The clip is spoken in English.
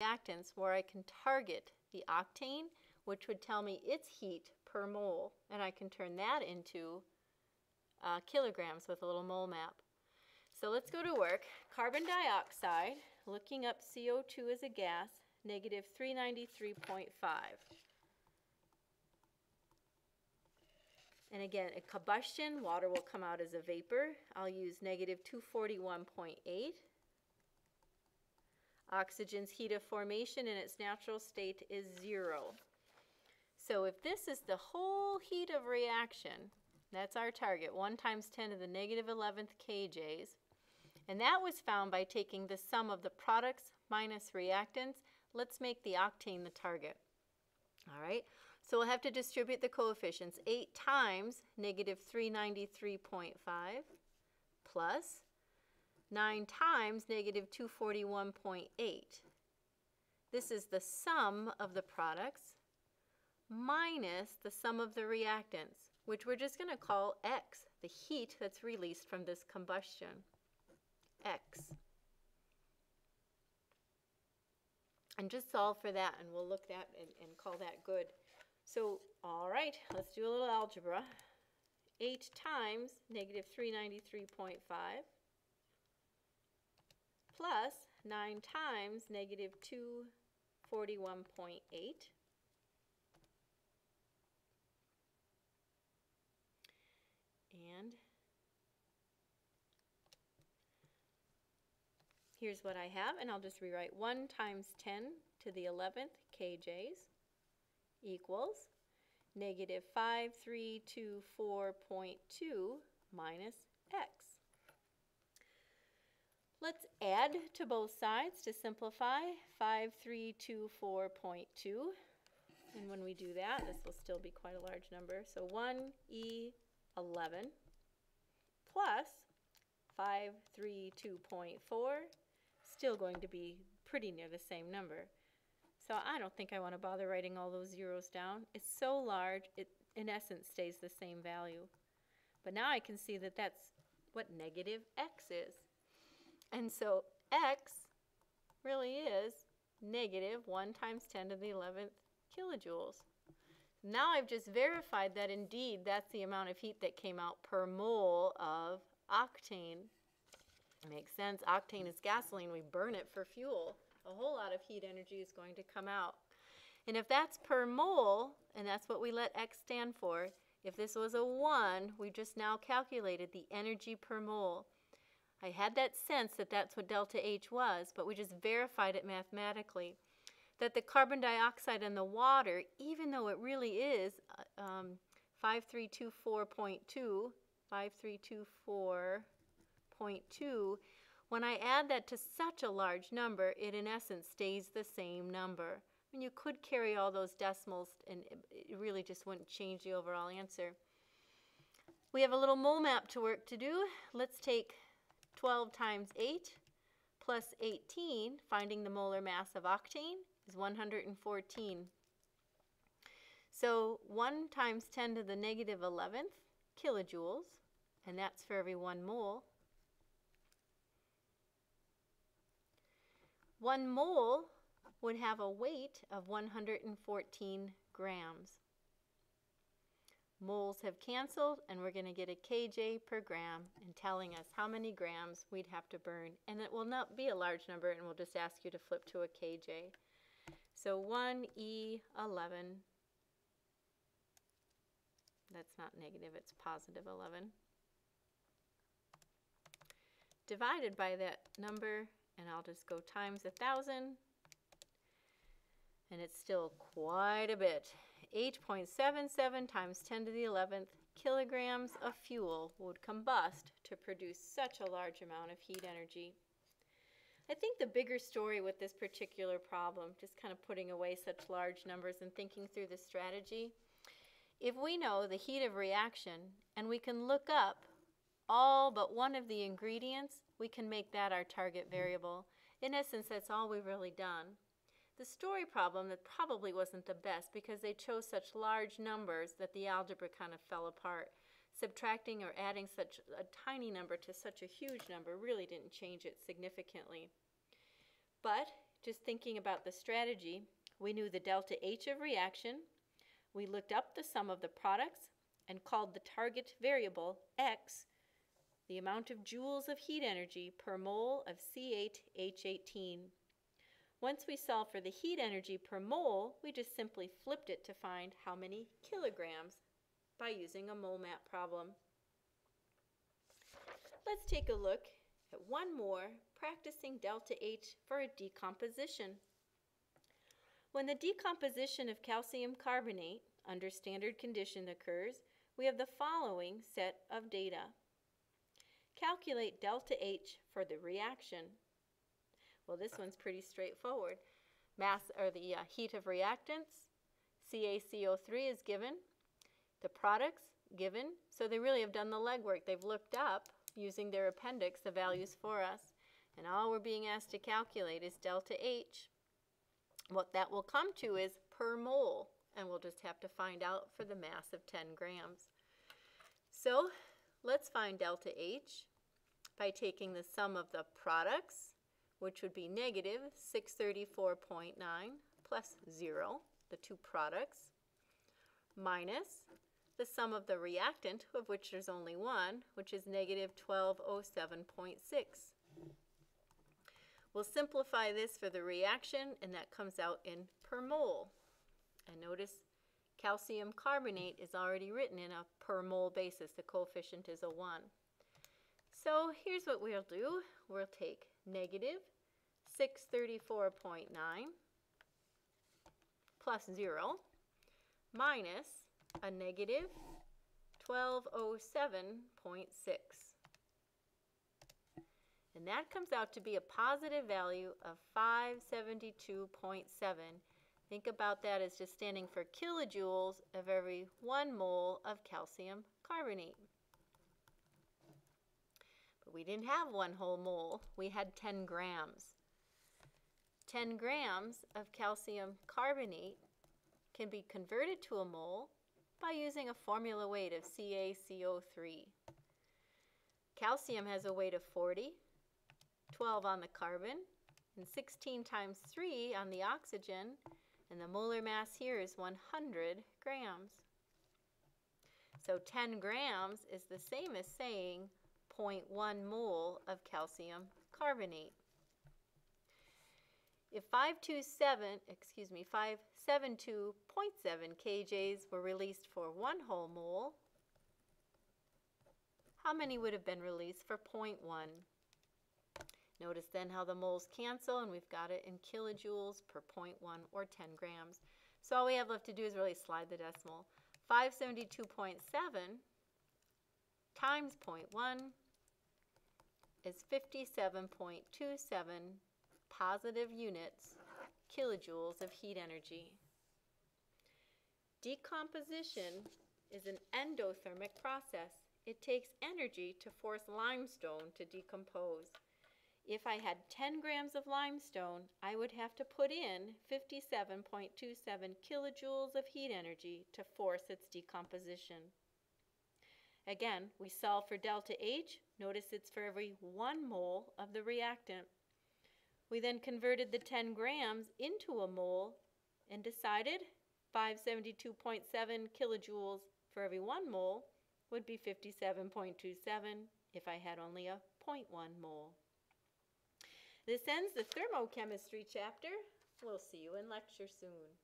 reactants where I can target the octane, which would tell me its heat per mole, and I can turn that into kilograms with a little mole map. So let's go to work. Carbon dioxide, looking up CO2 as a gas, negative 393.5. And again, a combustion, water will come out as a vapor. I'll use negative 241.8. Oxygen's heat of formation in its natural state is 0. So if this is the whole heat of reaction, that's our target, 1 times 10 to the negative 11th kJs. And that was found by taking the sum of the products minus reactants. Let's make the octane the target. All right, so we'll have to distribute the coefficients. 8 times negative 393.5 plus 9 times negative 241.8. This is the sum of the products minus the sum of the reactants, which we're just going to call X, the heat that's released from this combustion. X. And just solve for that, and we'll look at that and call that good. So, all right, let's do a little algebra. 8 times negative 393.5 plus 9 times negative 241.8. And here's what I have, and I'll just rewrite 1 times 10 to the 11th kJs equals negative 5324.2 minus X. Let's add to both sides to simplify. 5324.2, and when we do that, this will still be quite a large number. So 1E11 plus 532.4, still going to be pretty near the same number. So I don't think I want to bother writing all those zeros down. It's so large, it in essence stays the same value. But now I can see that that's what negative X is. And so X really is negative 1 times 10 to the 11th kilojoules. Now I've just verified that indeed that's the amount of heat that came out per mole of octane. It makes sense. Octane is gasoline. We burn it for fuel. A whole lot of heat energy is going to come out. And if that's per mole, and that's what we let X stand for, if this was a 1, we just now calculated the energy per mole. I had that sense that that's what delta H was, but we just verified it mathematically. That the carbon dioxide and the water, even though it really is 5324.2, 5324.2, when I add that to such a large number, it in essence stays the same number. I mean, you could carry all those decimals and it really just wouldn't change the overall answer. We have a little mole map to work to do. Let's take 12 times 8 plus 18, finding the molar mass of octane, is 114. So 1 times 10 to the negative 11th kilojoules, and that's for every 1 mole. 1 mole would have a weight of 114 grams. Moles have canceled, and we're going to get a kJ per gram and telling us how many grams we'd have to burn. And it will not be a large number, and we'll just ask you to flip to a kJ. So 1E11, that's not negative, it's positive 11, divided by that number, and I'll just go times 1,000, and it's still quite a bit. 8.77 times 10 to the 11th kilograms of fuel would combust to produce such a large amount of heat energy. I think the bigger story with this particular problem, just kind of putting away such large numbers and thinking through the strategy, if we know the heat of reaction and we can look up all but one of the ingredients, we can make that our target variable. In essence, that's all we've really done. The story problem that probably wasn't the best because they chose such large numbers that the algebra kind of fell apart. Subtracting or adding such a tiny number to such a huge number really didn't change it significantly. But just thinking about the strategy, we knew the delta H of reaction. We looked up the sum of the products and called the target variable X the amount of joules of heat energy per mole of C8H18. Once we solved for the heat energy per mole, we just simply flipped it to find how many kilograms by using a mole map problem. Let's take a look at one more, practicing delta H for a decomposition. When the decomposition of calcium carbonate under standard condition occurs, we have the following set of data. Calculate delta H for the reaction. Well, this one's pretty straightforward. Mass, or the heat of reactants, CaCO3 is given. The products given. So they really have done the legwork. They've looked up, using their appendix, the values for us. And all we're being asked to calculate is delta H. What that will come to is per mole. And we'll just have to find out for the mass of 10 grams. So let's find delta H by taking the sum of the products, which would be negative 634.9 plus 0, the two products, minus the sum of the reactant, of which there's only one, which is negative 1207.6. We'll simplify this for the reaction, and that comes out in per mole. And notice calcium carbonate is already written in a per mole basis. The coefficient is a 1. So here's what we'll do. We'll take negative 634.9 plus 0 minus a negative 1207.6. And that comes out to be a positive value of 572.7. Think about that as just standing for kilojoules of every 1 mole of calcium carbonate. But we didn't have 1 whole mole. We had 10 grams. 10 grams of calcium carbonate can be converted to a mole by using a formula weight of CaCO3. Calcium has a weight of 40, 12 on the carbon, and 16 times 3 on the oxygen, and the molar mass here is 100 grams. So 10 grams is the same as saying 0.1 mole of calcium carbonate. If 572.7 kJs were released for 1 whole mole, how many would have been released for 0.1? Notice then how the moles cancel, and we've got it in kilojoules per 0.1 or 10 grams. So all we have left to do is really slide the decimal. 572.7 times 0.1 is 57.27 positive units, kilojoules of heat energy. Decomposition is an endothermic process. It takes energy to force limestone to decompose. If I had 10 grams of limestone, I would have to put in 57.27 kilojoules of heat energy to force its decomposition. Again, we solve for delta H. Notice it's for every 1 mole of the reactant. We then converted the 10 grams into a mole and decided 572.7 kilojoules for every 1 mole would be 57.27 if I had only a 0.1 mole. This ends the thermochemistry chapter. We'll see you in lecture soon.